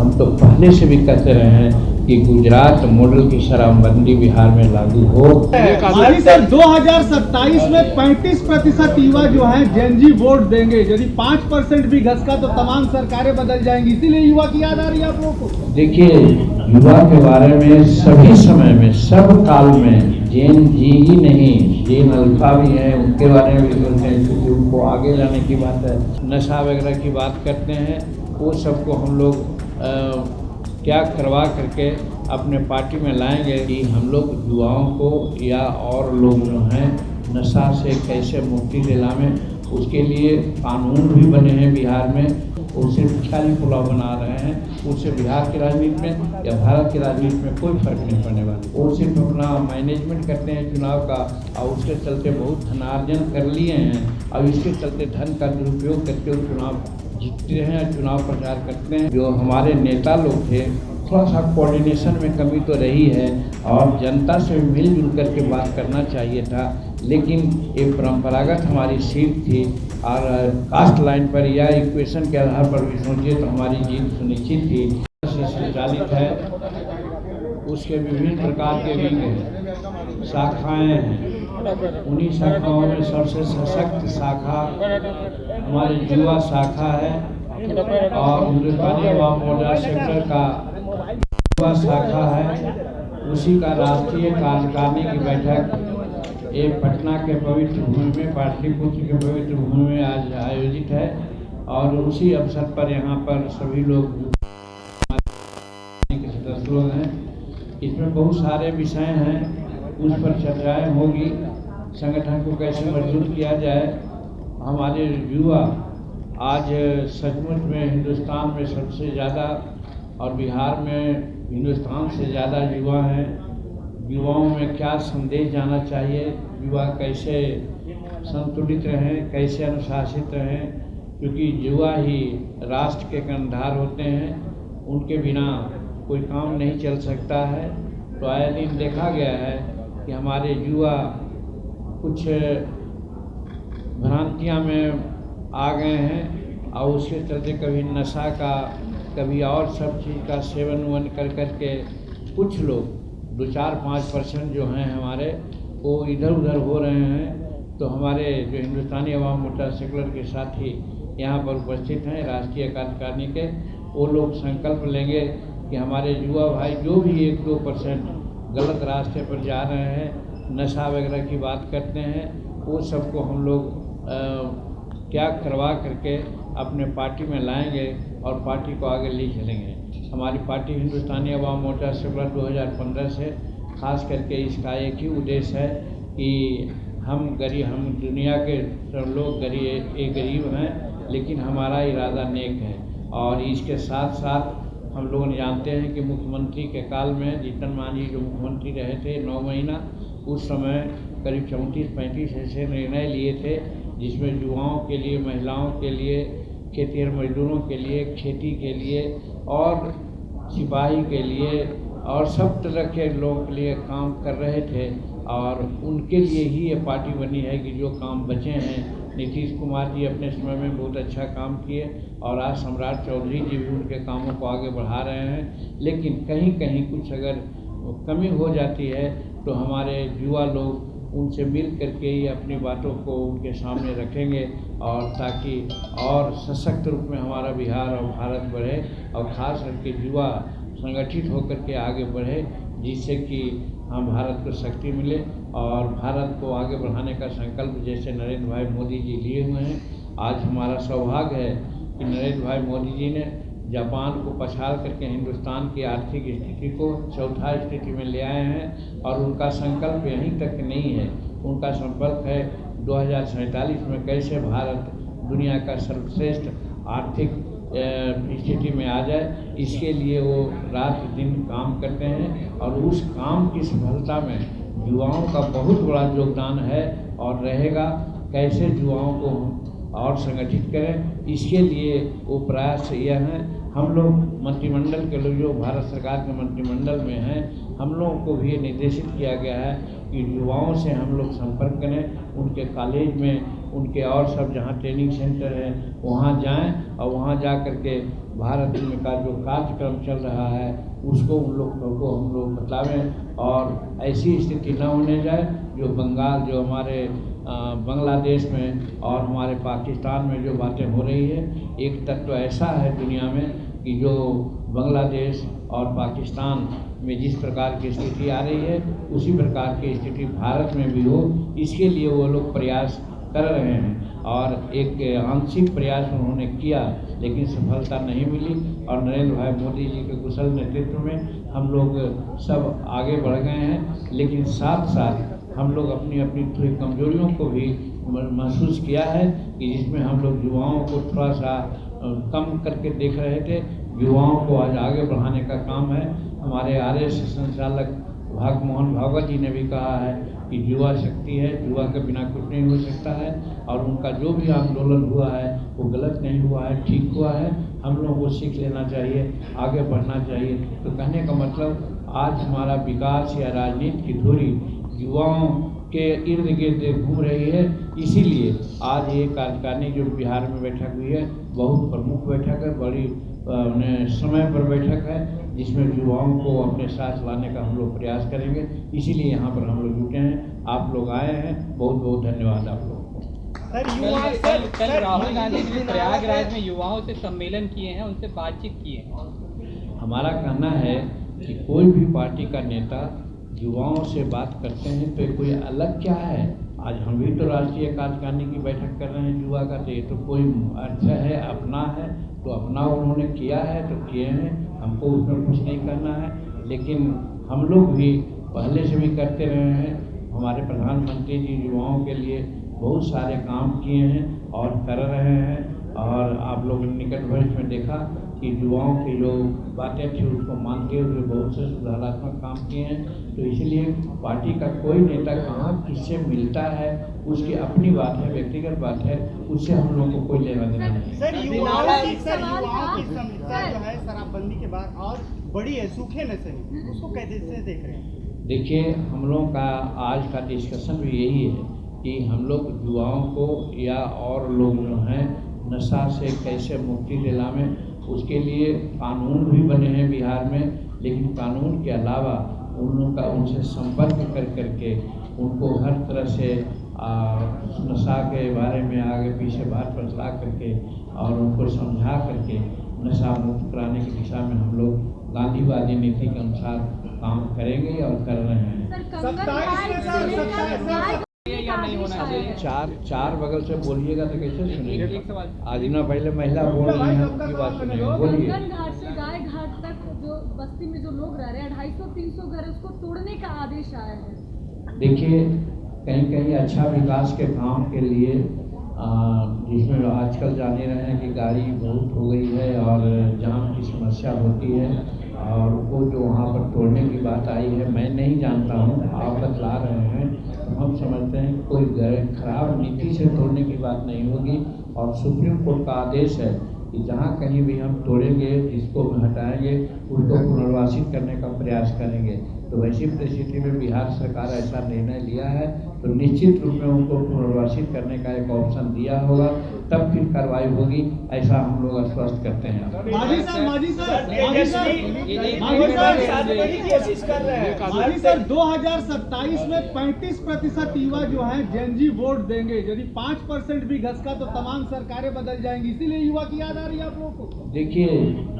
हम तो पहले से भी कहते रहे हैं कि गुजरात मॉडल की शराबबंदी बिहार में लागू हो। माली सर 2027 में 35% युवा जो हैं जेनजी वोट देंगे। यदि 5% भी घसका तो तमाम सरकारें बदल जाएंगी, इसीलिए युवा की याद आ रही है आप लोगों को। देखिए, युवा के बारे में सभी समय में, सब काल में, जेन जी ही नहीं, जेन अल्फा भी है, उनके बारे में भी बोलते हैं क्योंकि उनको आगे लाने की बात है। नशा वगैरह की बात करते हैं, वो सबको हम लोग क्या करवा करके अपने पार्टी में लाएंगे कि हम लोग युवाओं को या और लोग जो हैं नशा से कैसे मुक्ति दिलाएं। उसके लिए कानून भी बने हैं बिहार में, उससे ख्याली पुलाव बना रहे हैं। उससे बिहार की राजनीति में या भारत की राजनीति में कोई फर्क नहीं पड़ने वाला। वो सिर्फ अपना मैनेजमेंट करते हैं चुनाव का, और उसके चलते बहुत धनार्जन कर लिए हैं। अब इसके चलते धन का दुरुपयोग करके वो चुनाव जीतते हैं, चुनाव प्रचार करते हैं। जो हमारे नेता लोग थे, थोड़ा सा कोऑर्डिनेशन में कमी तो रही है और जनता से मिलजुल करके बात करना चाहिए था, लेकिन ये परंपरागत हमारी सीट थी और कास्ट लाइन पर या इक्वेशन के आधार पर भी सोचिए तो हमारी जीत सुनिश्चित थी। से संचालित है, उसके विभिन्न प्रकार के विंग हैं, शाखाएँ हैं। उन्हीं शाखाओं में सबसे सशक्त शाखा हमारी युवा शाखा है और हिंदुस्तानी अवाम मोर्चा सेक्टर का युवा शाखा है। उसी का राष्ट्रीय कार्यकारिणी की बैठक ये पटना के पवित्र भूमि में, पाटलिपुत्र के पवित्र भूमि में आज आयोजित है और उसी अवसर पर यहाँ पर सभी लोग के सदस्य लोग हैं। इसमें बहुत सारे विषय हैं, उस पर चर्चाएँ होगी। संगठन को कैसे मजबूत किया जाए। हमारे युवा आज सचमुच में हिंदुस्तान में सबसे ज़्यादा और बिहार में हिंदुस्तान से ज़्यादा युवा हैं। युवाओं में क्या संदेश जाना चाहिए, युवा कैसे संतुलित रहें, कैसे अनुशासित रहें, क्योंकि युवा ही राष्ट्र के कर्णधार होते हैं। उनके बिना कोई काम नहीं चल सकता है। तो आए दिन देखा गया है कि हमारे युवा कुछ भ्रांतियाँ में आ गए हैं और उसके चलते कभी नशा का, कभी और सब चीज़ का सेवन वन कर करके कुछ लोग 2-4-5% जो हैं हमारे, वो इधर उधर हो रहे हैं। तो हमारे जो हिंदुस्तानी अवाम मोर्चा सेक्युलर के साथी यहाँ पर उपस्थित हैं राष्ट्रीय कार्यकारिणी के, वो लोग संकल्प लेंगे कि हमारे युवा भाई जो भी 1-2% गलत रास्ते पर जा रहे हैं, नशा वगैरह की बात करते हैं, वो सबको हम लोग क्या करवा करके अपने पार्टी में लाएंगे और पार्टी को आगे ले चलेंगे। हमारी पार्टी हिंदुस्तानी अवाम मोर्चा सेक्युलर 2015 से खास करके इसका एक ही उद्देश्य है कि हम दुनिया के सब लोग गरीब हैं, लेकिन हमारा इरादा नेक है। और इसके साथ साथ हम लोग जानते हैं कि मुख्यमंत्री के काल में जीतन मांझी जो मुख्यमंत्री रहे थे 9 महीना, उस समय करीब 34-35 ऐसे निर्णय लिए थे जिसमें युवाओं के लिए, महिलाओं के लिए, खेतिहर मजदूरों के लिए, खेती के लिए और सिपाही के लिए और सब तरह के लोगों के लिए काम कर रहे थे। और उनके लिए ही ये पार्टी बनी है कि जो काम बचे हैं। नीतीश कुमार जी अपने समय में बहुत अच्छा काम किए और आज सम्राट चौधरी जी भी उनके कामों को आगे बढ़ा रहे हैं, लेकिन कहीं कहीं कुछ अगर कमी हो जाती है तो हमारे युवा लोग उनसे मिल करके ही अपनी बातों को उनके सामने रखेंगे और ताकि और सशक्त रूप में हमारा बिहार और भारत बढ़े और ख़ास करके युवा संगठित होकर के आगे बढ़े, जिससे कि हम भारत को शक्ति मिले और भारत को आगे बढ़ाने का संकल्प जैसे नरेंद्र भाई मोदी जी लिए हुए हैं। आज हमारा सौभाग्य है कि नरेंद्र भाई मोदी जी ने जापान को पछाड़ करके हिंदुस्तान की आर्थिक स्थिति को चौथा स्थिति में ले आए हैं और उनका संकल्प यहीं तक नहीं है, उनका संकल्प है 2047 में कैसे भारत दुनिया का सर्वश्रेष्ठ आर्थिक स्थिति में आ जाए। इसके लिए वो रात दिन काम करते हैं और उस काम की सफलता में युवाओं का बहुत बड़ा योगदान है और रहेगा। कैसे युवाओं को और संगठित करें, इसके लिए वो प्रयास यह है। हम लोग मंत्रिमंडल के लोग जो भारत सरकार के मंत्रिमंडल में हैं, हम लोगों को भी ये निर्देशित किया गया है कि युवाओं से हम लोग संपर्क करें, उनके कॉलेज में उनके और सब जहाँ ट्रेनिंग सेंटर है वहाँ जाएं और वहाँ जा कर के भारत में का जो कार्यक्रम चल रहा है उसको उन लोग को हम लोग बतावें और ऐसी स्थिति न होने जाए जो बंगाल जो हमारे बांग्लादेश में और हमारे पाकिस्तान में जो बातें हो रही है। एक तत्व ऐसा है दुनिया में कि जो बांग्लादेश और पाकिस्तान में जिस प्रकार की स्थिति आ रही है उसी प्रकार की स्थिति भारत में भी हो, इसके लिए वो लोग प्रयास कर रहे हैं और एक आंशिक प्रयास उन्होंने किया लेकिन सफलता नहीं मिली और नरेंद्र भाई मोदी जी के कुशल नेतृत्व में हम लोग सब आगे बढ़ गए हैं। लेकिन साथ साथ हम लोग अपनी अपनी थोड़ी कमजोरियों को भी महसूस किया है कि जिसमें हम लोग युवाओं को थोड़ा सा कम करके देख रहे थे। युवाओं को आज आगे बढ़ाने का काम है। हमारे RSS संचालक भागमोहन भागवत जी ने भी कहा है कि युवा शक्ति है, युवा के बिना कुछ नहीं हो सकता है और उनका जो भी आंदोलन हुआ है वो गलत नहीं हुआ है, ठीक हुआ है। हम लोगों को सीख लेना चाहिए, आगे बढ़ना चाहिए। तो कहने का मतलब आज हमारा विकास या राजनीति की धुरी युवाओं के इर्द गिर्द घूम रही है। इसीलिए आज ये कार्यकारिणी जो बिहार में बैठक हुई है बहुत प्रमुख बैठक है, बड़ी समय पर बैठक है जिसमें युवाओं को अपने साथ लाने का हम लोग प्रयास करेंगे। इसीलिए यहाँ पर हम लोग जुटे हैं, आप लोग आए हैं, बहुत बहुत धन्यवाद आप लोगों को। कल राहुल गांधी जी प्रयागराज में युवाओं से सम्मेलन किए हैं, उनसे बातचीत की है। हमारा कहना है कि कोई भी पार्टी का नेता युवाओं से बात करते हैं तो कोई अलग क्या है। आज हम भी तो राष्ट्रीय कार्यकारिणी की बैठक कर रहे हैं युवा का, तो ये तो कोई अर्थ है, अपना है तो अपना उन्होंने किया है तो किए हैं, हमको उसमें कुछ नहीं करना है। लेकिन हम लोग भी पहले से भी करते रहे हैं। हमारे प्रधानमंत्री जी युवाओं के लिए बहुत सारे काम किए हैं और कर रहे हैं और आप लोगों ने निकट भविष्य में देखा कि युवाओं की जो बातें थी उसको मानते हुए बहुत से सुधारात्मक काम किए हैं। तो इसलिए पार्टी का कोई नेता कहाँ किससे मिलता है उसकी अपनी बात है, व्यक्तिगत बात है, उससे हम लोगों को कोई लेना देना नहीं। सर युवाओं की समस्या जो है शराबबंदी के बाद और बड़ी है, सूखे नशे में, उसको कैसे देख रहे हैं? देखिए हम लोगों का आज का डिस्कशन भी यही है कि हम लोग युवाओं को या और लोग जो हैं नशा से कैसे मुक्ति दिलावें, उसके लिए कानून भी बने हैं बिहार में। लेकिन कानून के अलावा उन लोगों का उनसे संपर्क करके उनको हर तरह से नशा के बारे में आगे पीछे बात बतला करके और उनको समझा करके नशा मुक्त कराने की दिशा में हम लोग गांधीवादी नीति के अनुसार काम करेंगे और कर रहे हैं। चार बगल से बोलिएगा तो कैसे सुनेंगे? आज ना पहले महिला बोल रही है, उनकी बात सुनेंगे। बोलिए। घाट से गाय घाट तक जो बस्ती में जो लोग रह रहे हैं 250-300 घर, उसको तोड़ने का आदेश आया है। देखिए कहीं कहीं अच्छा विकास के काम के लिए जिसमें आजकल जाने रहे हैं कि गाड़ी बहुत हो गई है और जाम की समस्या होती है और वो जो वहाँ पर तोड़ने की बात आई है मैं नहीं जानता हूँ, आप बतला रहे हैं तो हम समझते हैं कि कोई खराब नीति से तोड़ने की बात नहीं होगी। और सुप्रीम कोर्ट का आदेश है कि जहाँ कहीं भी हम तोड़ेंगे, जिसको हटाएंगे, उसको पुनर्वासित करने का प्रयास करेंगे। तो वैसी परिस्थिति में बिहार सरकार ऐसा निर्णय लिया है तो निश्चित रूप में उनको पुनर्वासित करने का एक ऑप्शन दिया होगा, तब फिर कार्रवाई होगी, ऐसा हम लोग आश्वस्त करते हैं। माजी सर 2027 में 35% युवा जो हैं जेनजी वोट देंगे। यदि 5% भी घसका तो तमाम सरकारें बदल जाएंगी, इसीलिए युवा की याद आ रही है आप लोगों को? देखिए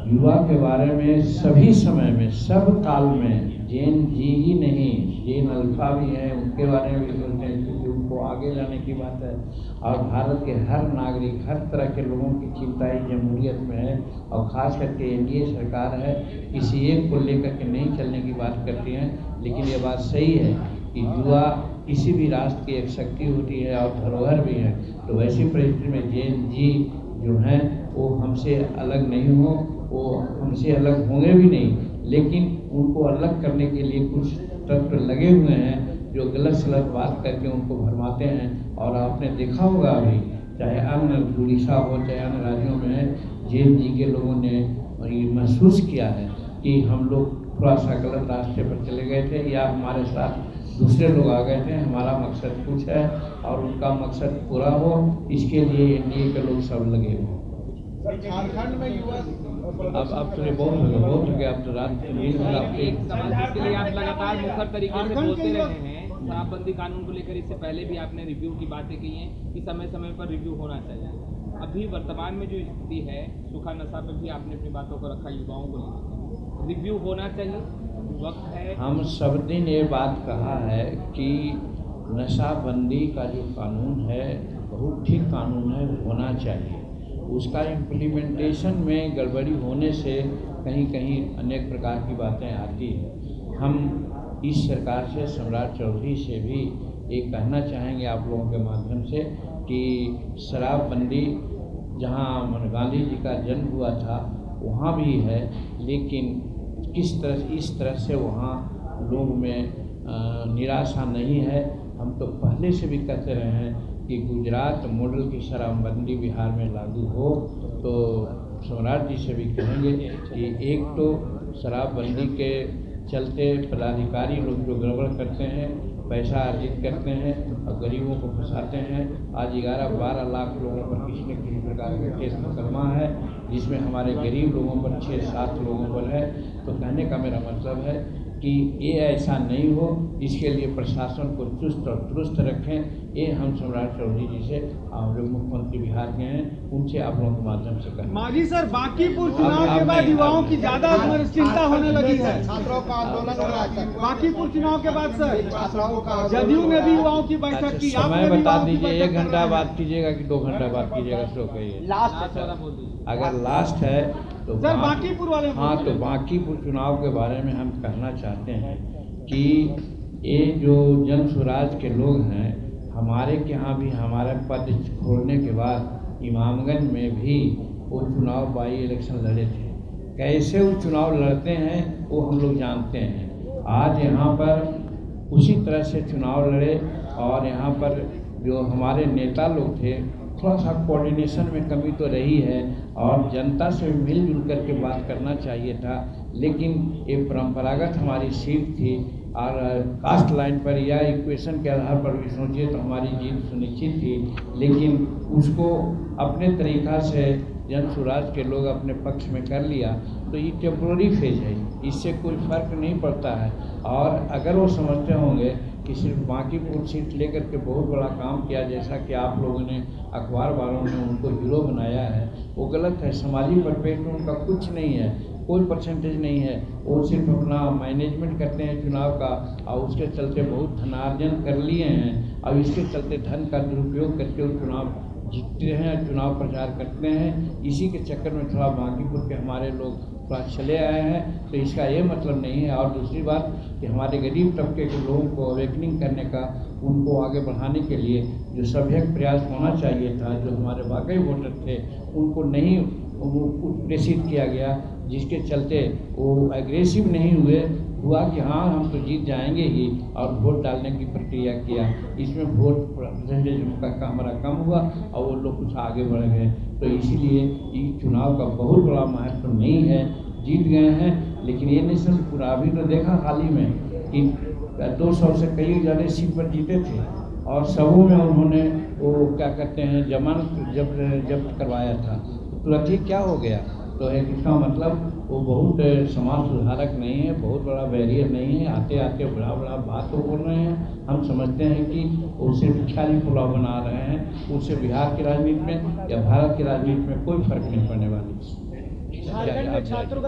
युवा के बारे में सभी समय में सब काल में जेन जी ही नहीं, जेन अल्फा भी हैं, उनके बारे में भी सोचते हैं क्योंकि उनको आगे लाने की बात है। और भारत के हर नागरिक, हर तरह के लोगों की चिंता ही जमहूरियत में है और ख़ास करके एनडीए सरकार है, किसी एक को लेकर के नहीं चलने की बात करती हैं। लेकिन ये बात सही है कि युवा किसी भी राष्ट्र की एक शक्ति होती है और धरोहर भी है। तो वैसी परिस्थिति में जेन जी जो हैं वो हमसे अलग नहीं हो, वो हमसे अलग होंगे भी नहीं, लेकिन उनको अलग करने के लिए कुछ तत्व लगे हुए हैं जो गलत सलत बात करके उनको भरमाते हैं। और आपने देखा होगा अभी चाहे अन्य उड़ीसा हो चाहे अन्य राज्यों में जेन जी के लोगों ने ये महसूस किया है कि हम लोग थोड़ा सा गलत रास्ते पर चले गए थे या हमारे साथ दूसरे लोग आ गए थे। हमारा मकसद कुछ है और उनका मकसद पूरा हो, इसके लिए एनडीए के लोग सब लगे हुए। झारखंड में युवा अब तो ये बहुत हो गया। अब तो रात इसके लिए आप लगातार मुखर तरीके से बोलते रहे हैं। शराबबंदी कानून को लेकर इससे पहले भी आपने रिव्यू की बातें की हैं कि समय समय पर रिव्यू होना चाहिए। अभी वर्तमान में जो स्थिति है, सूखा नशा पर भी आपने अपनी बातों को रखा, युवाओं को लेकर रिव्यू होना चाहिए, वक्त है। हम सब दिन ये बात कहा है कि नशाबंदी का जो कानून है बहुत ठीक कानून है, होना चाहिए। उसका इम्प्लीमेंटेशन में गड़बड़ी होने से कहीं कहीं अनेक प्रकार की बातें आती हैं। हम इस सरकार से, सम्राट चौधरी से भी ये कहना चाहेंगे आप लोगों के माध्यम से कि शराबबंदी जहाँ गांधी जी का जन्म हुआ था वहाँ भी है, लेकिन इस तरह से वहाँ लोग में निराशा नहीं है। हम तो पहले से भी कहते रहे हैं कि गुजरात मॉडल की शराबबंदी बिहार में लागू हो, तो सम्राट जी से भी कहेंगे कि एक तो शराबबंदी के चलते पदाधिकारी लोग जो गड़बड़ करते हैं, पैसा अर्जित करते हैं और गरीबों को फंसाते हैं। आज 11-12 लाख लोगों पर किसी न किसी प्रकार का केस मुकदमा है, जिसमें हमारे गरीब लोगों पर 6-7 लोगों पर है। तो कहने का मेरा मतलब है कि ये ऐसा नहीं हो, इसके लिए प्रशासन को चुस्त और दुरुस्त रखें। ये हम सम्राट चौधरी जी से और जो मुख्यमंत्री बिहार के हैं उनसे आप लोगों के माध्यम से कहें। माजी सर, बांकीपुर चुनाव के बाद युवाओं की ज्यादा चिंता होने लगी है। छात्रों का आंदोलन हो रहा है। बांकीपुर चुनाव के बाद सर जदयू ने भी युवाओं की बैठक की। समय बता दीजिए, 1 घंटा बात कीजिएगा कि 2 घंटा बात कीजिएगा, सो कहिए। लास्ट वाला बोल दीजिए। अगर लास्ट है तो सर बांकीपुर वाले, हाँ, तो बांकीपुर चुनाव के बारे में हम कहना चाहते हैं कि ये जो जन स्वराज के लोग हैं, हमारे के यहाँ भी हमारे पद छोड़ने के बाद इमामगंज में भी वो चुनाव बाई इलेक्शन लड़े थे। कैसे वो चुनाव लड़ते हैं वो हम लोग जानते हैं। आज यहाँ पर उसी तरह से चुनाव लड़े और यहाँ पर जो हमारे नेता लोग थे, थोड़ा सा कोऑर्डिनेशन में कमी तो रही है और जनता से मिलजुल करके बात करना चाहिए था, लेकिन ये परंपरागत हमारी सीट थी और कास्ट लाइन पर या इक्वेशन के आधार पर भी सोचिए तो हमारी जीत सुनिश्चित थी, लेकिन उसको अपने तरीक़ा से जन स्वराज के लोग अपने पक्ष में कर लिया। तो ये टेम्पोररी फेज है, इससे कोई फ़र्क नहीं पड़ता है। और अगर वो समझते होंगे कि सिर्फ बांकीपुर सीट लेकर के बहुत बड़ा काम किया, जैसा कि आप लोगों ने अखबार वालों ने उनको हीरो बनाया है, वो गलत है। समाजी परिपेक्ष में उनका कुछ नहीं है, कोई परसेंटेज नहीं है। वो सिर्फ अपना मैनेजमेंट करते हैं चुनाव का और उसके चलते बहुत धनार्जन कर लिए हैं और इसके चलते धन का दुरुपयोग करके वो चुनाव जीतते हैं, चुनाव प्रचार करते हैं। इसी के चक्कर में थोड़ा बांकीपुर के हमारे लोग थोड़ा चले आए हैं, तो इसका ये मतलब नहीं है। और दूसरी बात कि हमारे गरीब तबके के लोगों को अवेकनिंग करने का, उनको आगे बढ़ाने के लिए जो सभ्यक प्रयास होना चाहिए था, जो हमारे वाकई वोटर थे उनको नहीं उत्प्रेषित किया गया, जिसके चलते वो एग्रेसिव नहीं हुआ कि हाँ हम तो जीत जाएंगे ही और वोट डालने की प्रक्रिया किया। इसमें वोट परसेंटेज का हमारा कम हुआ और वो लोग कुछ आगे बढ़ गए। तो इसीलिए इस चुनाव का बहुत बड़ा महत्व नहीं है, जीत गए हैं। लेकिन ये नेशनल पूरा अभी तो देखा हाल ही में कि 200 से कई ज़्यादा सीट पर जीते थे और सबों में उन्होंने वो क्या कहते हैं जमानत जब्त करवाया था। तुरंत ही क्या हो गया? तो इसका मतलब वो बहुत समाज सुधारक नहीं है, बहुत बड़ा बैरियर नहीं है। आते आते बड़ा बड़ा बात तो बोल रहे हैं। हम समझते हैं कि वो सिर्फ ख्याली पुलाव बना रहे हैं, उससे बिहार की राजनीति में या भारत की राजनीति में कोई फर्क नहीं पड़ने वाली। झारखंड में छात्रों का